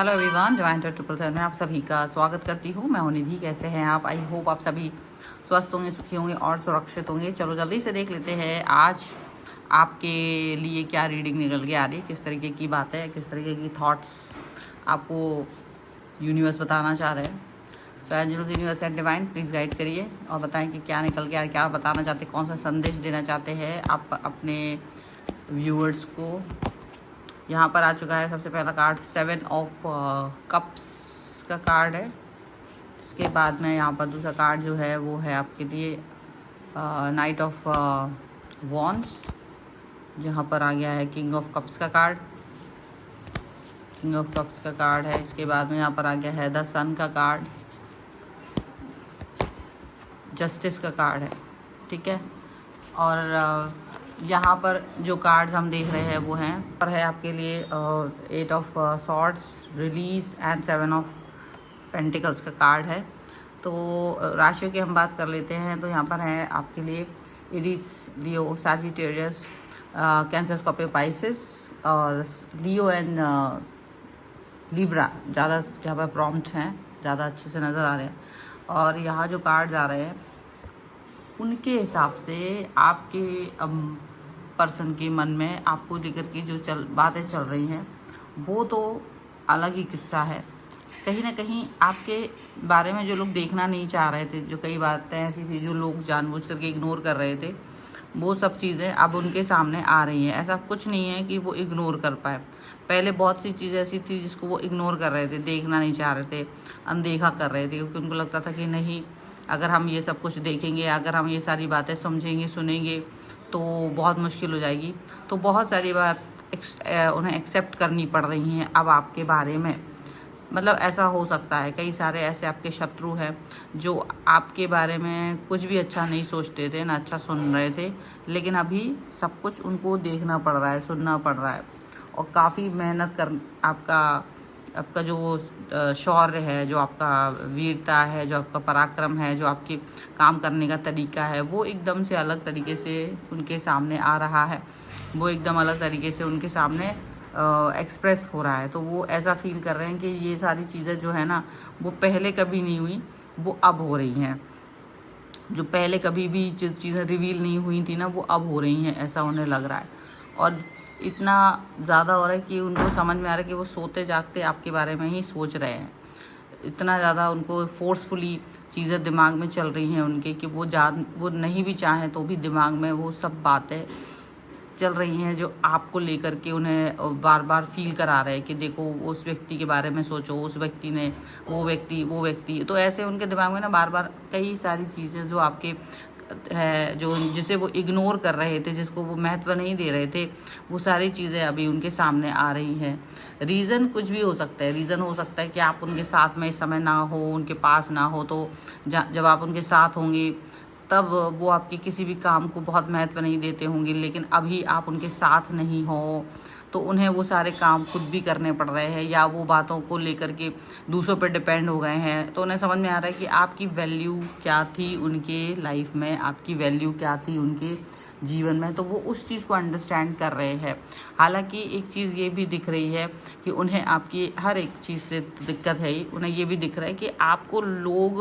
Hello everyone, divine 777 में आप सभी का स्वागत करती हूँ। मैं हूं निधि। कैसे हैं आप? आई होप आप सभी स्वस्थ होंगे, सुखी होंगे और सुरक्षित होंगे। चलो जल्दी से देख लेते हैं आज आपके लिए क्या रीडिंग निकल के आ रही है, किस तरीके की बात है, किस तरीके की थॉट्स आपको यूनिवर्स बताना चाह रहे हैं। So angels, universe and divine, please guide करिए और बताएं कि क्या निकल के आ रहा है, क्या बताना चाहते हैं, कौन सा संदेश देना चाहते हैं आप अपने व्यूअर्स को। यहाँ पर आ चुका है सबसे पहला कार्ड 7 ऑफ कप्स का कार्ड है। इसके बाद में यहाँ पर दूसरा कार्ड जो है वो है आपके लिए नाइट ऑफ वॉन्ड्स। जहाँ पर आ गया है किंग ऑफ कप्स का कार्ड, किंग ऑफ कप्स का कार्ड है। इसके बाद में यहाँ पर आ गया है द सन का कार्ड, जस्टिस का कार्ड है। ठीक है, और यहाँ पर जो कार्ड्स हम देख रहे हैं वो हैं पर है आपके लिए 8 of swords, release and 7 of pentacles का कार्ड है। तो राशियों की हम बात कर लेते हैं। तो यहाँ पर है आपके लिए एरीज, लियो, सैजिटेरियस, कैंसर, स्कॉर्पियो, पाइसेस और लियो एंड लिब्रा ज़्यादा यहाँ पर प्रॉम्प्ट हैं, ज़्यादा अच्छे से नज़र आ रहे हैं। और यहाँ जो कार्ड्स आ रहे हैं उनके हिसाब से आपके पर्सन के मन में आपको लेकर के जो बातें चल रही हैं वो तो अलग ही किस्सा है। कहीं ना कहीं आपके बारे में जो लोग देखना नहीं चाह रहे थे, जो कई बातें ऐसी थी जो लोग जानबूझ करके इग्नोर कर रहे थे, वो सब चीज़ें अब उनके सामने आ रही हैं। ऐसा कुछ नहीं है कि वो इग्नोर कर पाए। पहले बहुत सी चीज़ें ऐसी थी जिसको वो इग्नोर कर रहे थे, देखना नहीं चाह रहे थे, अनदेखा कर रहे थे, क्योंकि उनको लगता था कि नहीं, अगर हम ये सब कुछ देखेंगे, अगर हम ये सारी बातें समझेंगे, सुनेंगे तो बहुत मुश्किल हो जाएगी। तो बहुत सारी बात उन्हें एक्सेप्ट करनी पड़ रही हैं अब आपके बारे में। मतलब ऐसा हो सकता है कई सारे ऐसे आपके शत्रु हैं जो आपके बारे में कुछ भी अच्छा नहीं सोचते थे, ना अच्छा सुन रहे थे, लेकिन अभी सब कुछ उनको देखना पड़ रहा है, सुनना पड़ रहा है। और काफ़ी मेहनत कर आपका जो शौर्य है, जो आपका वीरता है, जो आपका पराक्रम है, जो आपके काम करने का तरीका है, वो एकदम से अलग तरीके से उनके सामने आ रहा है। वो एकदम अलग तरीके से उनके सामने एक्सप्रेस हो रहा है। तो वो ऐसा फील कर रहे हैं कि ये सारी चीज़ें जो है ना वो पहले कभी नहीं हुई, वो अब हो रही हैं। जो पहले कभी भी जो चीज़ें रिवील नहीं हुई थी ना वो अब हो रही हैं, ऐसा उन्हें लग रहा है। और इतना ज़्यादा हो रहा है कि उनको समझ में आ रहा है कि वो सोते जागते आपके बारे में ही सोच रहे हैं। इतना ज़्यादा उनको फोर्सफुली चीज़ें दिमाग में चल रही हैं उनके कि वो नहीं भी चाहें तो भी दिमाग में वो सब बातें चल रही हैं जो आपको लेकर के उन्हें बार बार फील करा रहे हैं कि देखो उस व्यक्ति के बारे में सोचो, उस व्यक्ति ने वो व्यक्ति। तो ऐसे उनके दिमाग में ना बार बार कई सारी चीज़ें जो आपके है, जो जिसे वो इग्नोर कर रहे थे, जिसको वो महत्व नहीं दे रहे थे, वो सारी चीज़ें अभी उनके सामने आ रही हैं। रीज़न कुछ भी हो सकता है। रीज़न हो सकता है कि आप उनके साथ में इस समय ना हो, उनके पास ना हो, तो जब आप उनके साथ होंगे तब वो आपके किसी भी काम को बहुत महत्व नहीं देते होंगे, लेकिन अभी आप उनके साथ नहीं हो तो उन्हें वो सारे काम खुद भी करने पड़ रहे हैं, या वो बातों को लेकर के दूसरों पर डिपेंड हो गए हैं। तो उन्हें समझ में आ रहा है कि आपकी वैल्यू क्या थी उनके लाइफ में, आपकी वैल्यू क्या थी उनके जीवन में। तो वो उस चीज़ को अंडरस्टैंड कर रहे हैं। हालांकि एक चीज़ ये भी दिख रही है कि उन्हें आपकी हर एक चीज़ से दिक्कत है ही, उन्हें ये भी दिख रहा है कि आपको लोग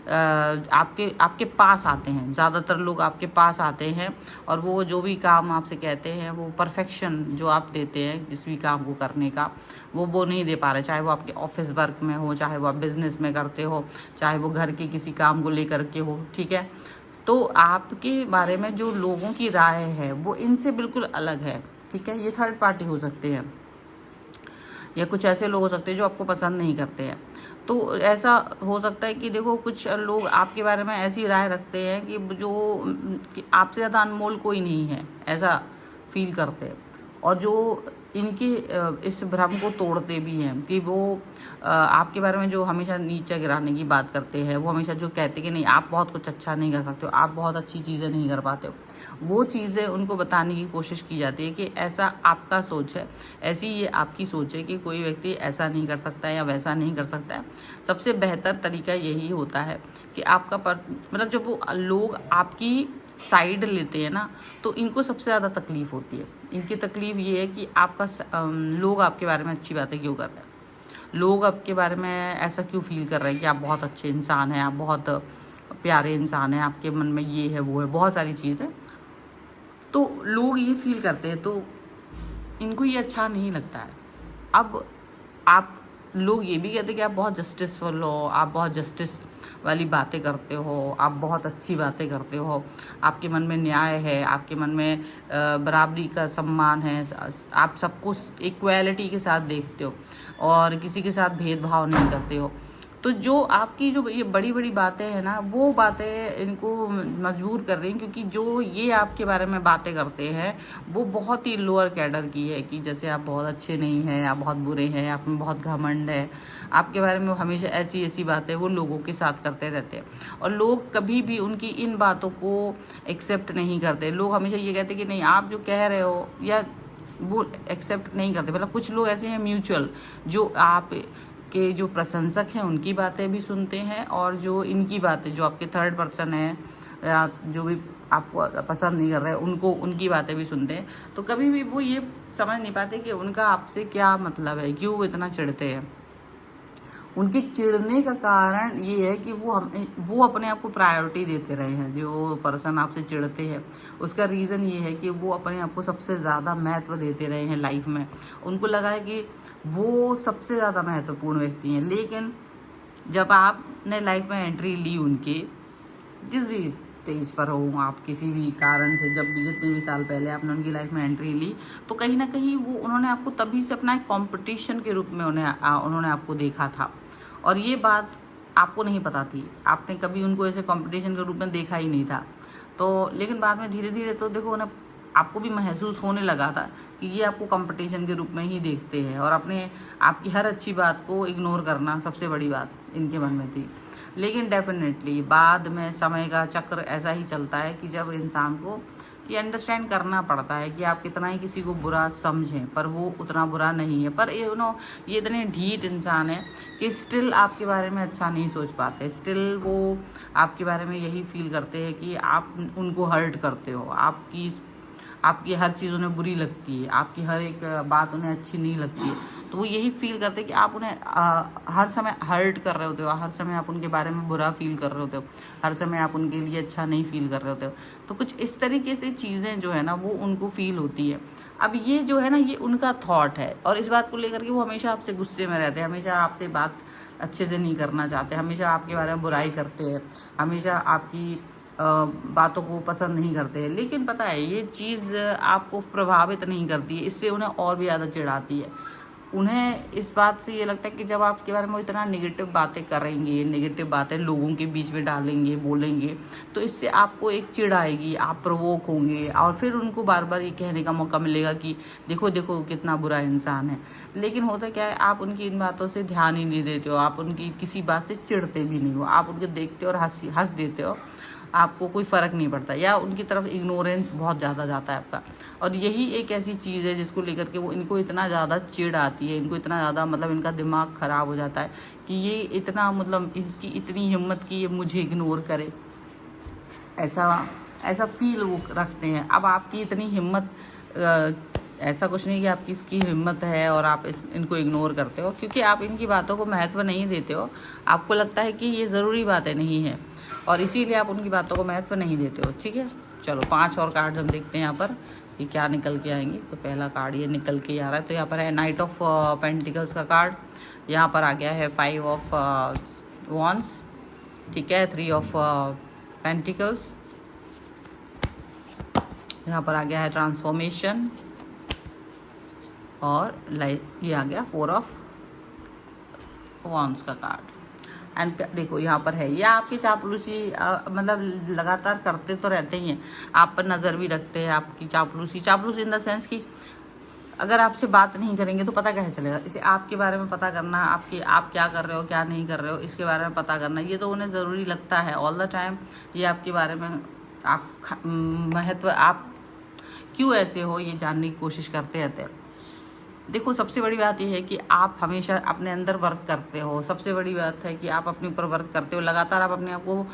आपके पास आते हैं, ज़्यादातर लोग आपके पास आते हैं और वो जो भी काम आपसे कहते हैं, वो परफेक्शन जो आप देते हैं जिस भी काम को करने का, वो नहीं दे पा रहे। चाहे वो आपके ऑफिस वर्क में हो, चाहे वो आप बिज़नेस में करते हो, चाहे वो घर के किसी काम को लेकर के हो। ठीक है, तो आपके बारे में जो लोगों की राय है वो इनसे बिल्कुल अलग है। ठीक है, ये थर्ड पार्टी हो सकते हैं या कुछ ऐसे लोग हो सकते हैं जो आपको पसंद नहीं करते हैं। तो ऐसा हो सकता है कि देखो कुछ लोग आपके बारे में ऐसी राय रखते हैं कि कि आपसे ज़्यादा अनमोल कोई नहीं है, ऐसा फील करते हैं। और जो इनके इस भ्रम को तोड़ते भी हैं कि वो आपके बारे में जो हमेशा नीचा गिराने की बात करते हैं, वो हमेशा जो कहते हैं कि नहीं आप बहुत कुछ अच्छा नहीं कर सकते हो, आप बहुत अच्छी चीज़ें नहीं कर पाते हो, वो चीज़ें उनको बताने की कोशिश की जाती है कि ऐसा आपका सोच है, ऐसी ये आपकी सोच है कि कोई व्यक्ति ऐसा नहीं कर सकता है या वैसा नहीं कर सकता है। सबसे बेहतर तरीका यही होता है कि आपका मतलब जब वो लोग आपकी साइड लेते हैं ना, तो इनको सबसे ज़्यादा तकलीफ़ होती है। इनकी तकलीफ़ ये है कि लोग आपके बारे में अच्छी बातें क्यों कर रहे हैं। लोग आपके बारे में ऐसा क्यों फील कर रहे हैं कि आप बहुत अच्छे इंसान हैं, आप बहुत प्यारे इंसान हैं, आपके मन में ये है वो है, बहुत सारी चीज़ें, तो लोग ये फील करते हैं, तो इनको ये अच्छा नहीं लगता है। अब आप लोग ये भी कहते हैं कि आप बहुत जस्टिसफुल हो, आप बहुत जस्टिस वाली बातें करते हो, आप बहुत अच्छी बातें करते हो, आपके मन में न्याय है, आपके मन में बराबरी का सम्मान है, आप सबको इक्वालिटी के साथ देखते हो और किसी के साथ भेदभाव नहीं करते हो। तो जो आपकी जो ये बड़ी बड़ी बातें हैं ना, वो बातें इनको मजबूर कर रही हैं, क्योंकि जो ये आपके बारे में बातें करते हैं वो बहुत ही लोअर कैडर की है, कि जैसे आप बहुत अच्छे नहीं हैं, आप बहुत बुरे हैं, आप में बहुत घमंड है, आपके बारे में हमेशा ऐसी ऐसी बातें वो लोगों के साथ करते रहते हैं। और लोग कभी भी उनकी इन बातों को एक्सेप्ट नहीं करते। लोग हमेशा ये कहते हैं कि नहीं, आप जो कह रहे हो, या वो एक्सेप्ट नहीं करते। मतलब कुछ लोग ऐसे हैं म्यूचुअल, जो आप के जो प्रशंसक हैं उनकी बातें भी सुनते हैं, और जो इनकी बातें, जो आपके थर्ड पर्सन है या जो भी आपको पसंद नहीं कर रहे हैं, उनको उनकी बातें भी सुनते हैं। तो कभी भी वो ये समझ नहीं पाते कि उनका आपसे क्या मतलब है, क्यों वो इतना चिढ़ते हैं। उनके चिढ़ने का कारण ये है कि वो अपने आप को प्रायोरिटी देते रहे हैं। जो पर्सन आपसे चिढ़ते हैं उसका रीज़न ये है कि वो अपने आप को सबसे ज़्यादा महत्व देते रहे हैं लाइफ में। उनको लगा है कि वो सबसे ज़्यादा महत्वपूर्ण व्यक्ति हैं। लेकिन जब आपने लाइफ में एंट्री ली उनके, किस भी स्टेज पर हो आप, किसी भी कारण से, जब भी जितने भी साल पहले आपने उनकी लाइफ में एंट्री ली, तो कहीं ना कहीं वो उन्होंने आपको तभी से अपना एक कंपटीशन के रूप में उन्होंने आपको देखा था। और ये बात आपको नहीं पता थी, आपने कभी उनको ऐसे कंपटीशन के रूप में देखा ही नहीं था। तो लेकिन बाद में धीरे धीरे तो देखो उन्हें आपको भी महसूस होने लगा था कि ये आपको कंपटीशन के रूप में ही देखते हैं, और आपकी हर अच्छी बात को इग्नोर करना सबसे बड़ी बात इनके मन में थी। लेकिन डेफिनेटली बाद में समय का चक्र ऐसा ही चलता है कि जब इंसान को ये अंडरस्टैंड करना पड़ता है कि आप कितना ही किसी को बुरा समझें, पर वो उतना बुरा नहीं है। पर ये इतने ढीठ इंसान है कि स्टिल आपके बारे में अच्छा नहीं सोच पाते। स्टिल वो आपके बारे में यही फील करते हैं कि आप उनको हर्ट करते हो, आपकी हर चीज़ उन्हें बुरी लगती है, आपकी हर एक बात उन्हें अच्छी नहीं लगती है। तो वो यही फील करते हैं कि आप उन्हें हर समय हर्ट कर रहे होते हो, हर समय आप उनके बारे में बुरा फील कर रहे होते हो, हर समय आप उनके लिए अच्छा नहीं फील कर रहे होते हो। तो कुछ इस तरीके से चीज़ें जो है ना वो उनको फील होती है। अब ये जो है ना, ये उनका थॉट है, और इस बात को लेकर के वो हमेशा आपसे गुस्से में रहते हैं, हमेशा आपसे बात अच्छे से नहीं करना चाहते, हमेशा आपके बारे में बुराई करते हैं, हमेशा आपकी बातों को पसंद नहीं करते हैं। लेकिन पता है ये चीज़ आपको प्रभावित नहीं करती है, इससे उन्हें और भी ज़्यादा चिढ़ाती है। उन्हें इस बात से ये लगता है कि जब आपके बारे में इतना नेगेटिव बातें करेंगे, नेगेटिव बातें लोगों के बीच में डालेंगे, बोलेंगे, तो इससे आपको एक चिढ़ आएगी, आप प्रवोक होंगे, और फिर उनको बार बार ये कहने का मौका मिलेगा कि देखो देखो कितना बुरा इंसान है। लेकिन होता क्या है, आप उनकी इन बातों से ध्यान ही नहीं देते हो, आप उनकी किसी बात से चिढ़ते भी नहीं हो, आप उनको देखते हो और हंस देते हो, आपको कोई फ़र्क नहीं पड़ता, या उनकी तरफ इग्नोरेंस बहुत ज़्यादा जाता है आपका। और यही एक ऐसी चीज़ है जिसको लेकर के वो इनको इतना ज़्यादा चिढ़ आती है, इनको इतना ज़्यादा मतलब इनका दिमाग ख़राब हो जाता है कि ये इतना मतलब इनकी इतनी हिम्मत कि ये मुझे इग्नोर करे, ऐसा फील वो रखते हैं। अब आपकी इतनी हिम्मत, ऐसा कुछ नहीं कि आपकी इसकी हिम्मत है और आप इनको इग्नोर करते हो, क्योंकि आप इनकी बातों को महत्व नहीं देते हो। आपको लगता है कि ये ज़रूरी बातें नहीं है, और इसीलिए आप उनकी बातों को महत्व नहीं देते हो। ठीक है, चलो 5 और कार्ड हम देखते हैं यहाँ पर ये क्या निकल के आएंगे। तो पहला कार्ड ये निकल के आ रहा है, तो यहाँ पर है नाइट ऑफ पेंटिकल्स का कार्ड, यहाँ पर आ गया है 5 ऑफ वॉन्ड्स, ठीक है, 3 ऑफ पेंटिकल्स, यहाँ पर आ गया है ट्रांसफॉर्मेशन, और ये आ गया 4 ऑफ वॉन्ड्स का कार्ड। एंड देखो यहाँ पर है, ये आपकी चापलूसी मतलब लगातार करते तो रहते ही हैं, आप पर नज़र भी रखते हैं। आपकी चापलूसी इन द सेंस कि अगर आपसे बात नहीं करेंगे तो पता कैसे चलेगा। इसे आपके बारे में पता करना, आप क्या कर रहे हो क्या नहीं कर रहे हो इसके बारे में पता करना, ये तो उन्हें ज़रूरी लगता है ऑल द टाइम। ये आपके बारे में आप क्यों ऐसे हो ये जानने की कोशिश करते रहते हैं। देखो सबसे बड़ी बात यह है कि आप हमेशा अपने अंदर वर्क करते हो, सबसे बड़ी बात है कि आप अपने ऊपर वर्क करते हो, लगातार आप अपने आप को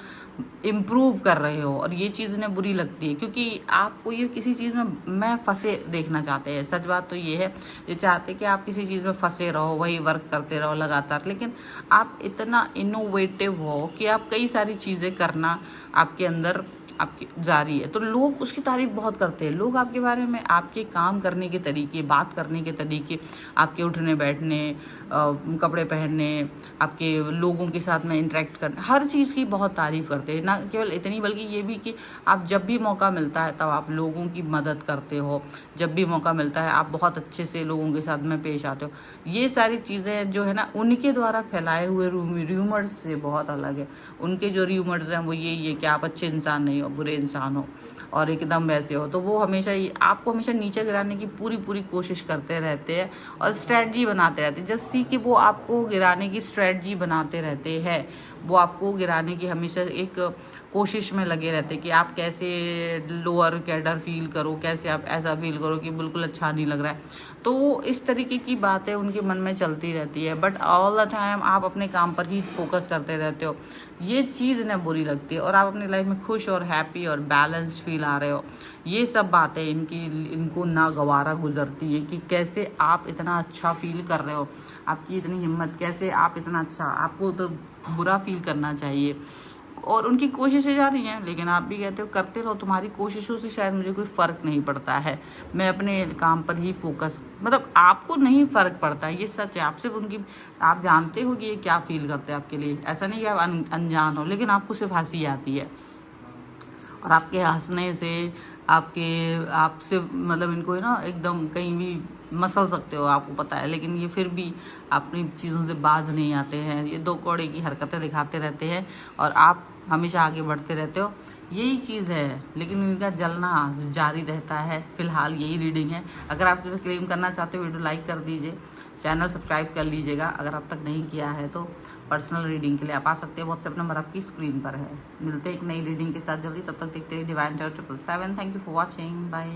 इम्प्रूव कर रहे हो, और ये चीज़ उन्हें बुरी लगती है क्योंकि आपको ये किसी चीज़ में फंसे देखना चाहते हैं। सच बात तो ये है, ये चाहते कि आप किसी चीज़ में फंसे रहो, वही वर्क करते रहो लगातार, लेकिन आप इतना इनोवेटिव हो कि आप कई सारी चीज़ें करना आपके अंदर आपकी जारी है, तो लोग उसकी तारीफ बहुत करते हैं। लोग आपके बारे में, आपके काम करने के तरीके, बात करने के तरीके, आपके उठने बैठने, कपड़े पहनने, आपके लोगों के साथ में इंटरेक्ट करने, हर चीज़ की बहुत तारीफ़ करते हैं। ना केवल इतनी बल्कि ये भी कि आप जब भी मौका मिलता है तब आप लोगों की मदद करते हो, जब भी मौका मिलता है आप बहुत अच्छे से लोगों के साथ में पेश आते हो। ये सारी चीज़ें जो है ना, उनके द्वारा फैलाए हुए र्यूमर्स से बहुत अलग है। उनके जो र्यूमर्स हैं वो यही है कि आप अच्छे इंसान नहीं हो, बुरे इंसान हो और एकदम वैसे हो, तो वो हमेशा आपको हमेशा नीचे गिराने की पूरी कोशिश करते रहते हैं और स्ट्रेटजी बनाते रहते हैं। जस्ट सी कि वो आपको गिराने की स्ट्रेटजी बनाते रहते हैं, वो आपको गिराने की हमेशा एक कोशिश में लगे रहते हैं कि आप कैसे लोअर कैडर फील करो, कैसे आप ऐसा फील करो कि बिल्कुल अच्छा नहीं लग रहा है। तो इस तरीके की बातें उनके मन में चलती रहती है, बट ऑल द टाइम आप अपने काम पर ही फोकस करते रहते हो। ये चीज़ इन्हें बुरी लगती है और आप अपनी लाइफ में खुश और हैप्पी और बैलेंस्ड फील आ रहे हो। ये सब बातें इनको नागवारा गुजरती है कि कैसे आप इतना अच्छा फील कर रहे हो, आपकी इतनी हिम्मत, कैसे आप इतना अच्छा, आपको तो बुरा फील करना चाहिए। और उनकी कोशिशें जारी हैं, लेकिन आप भी कहते हो करते रहो, तुम्हारी कोशिशों से शायद मुझे कोई फ़र्क नहीं पड़ता है, मैं अपने काम पर ही फोकस, मतलब आपको नहीं फ़र्क पड़ता है, ये सच है। आप सिर्फ उनकी, आप जानते हो कि ये क्या फील करते हैं आपके लिए, ऐसा नहीं कि आप अनजान हो, लेकिन आपको सिर्फ हंसी आती है और आपके हंसने से आपसे मतलब इनको है ना एकदम कहीं भी मसल सकते हो, आपको पता है, लेकिन ये फिर भी अपनी चीज़ों से बाज नहीं आते हैं। ये दो कौड़े की हरकतें दिखाते रहते हैं और आप हमेशा आगे बढ़ते रहते हो, यही चीज़ है। लेकिन इनका जलना जारी रहता है। फ़िलहाल यही रीडिंग है। अगर आप इस पर क्लेम करना चाहते हो, वीडियो लाइक कर दीजिए, चैनल सब्सक्राइब कर लीजिएगा अगर अब तक नहीं किया है तो। पर्सनल रीडिंग के लिए आप आ सकते हैं, व्हाट्सएप नंबर आपकी स्क्रीन पर है। मिलते हैं एक नई रीडिंग के साथ जल्दी, तब तक देखते रहिए divine tower 777। Thank you for watching, bye.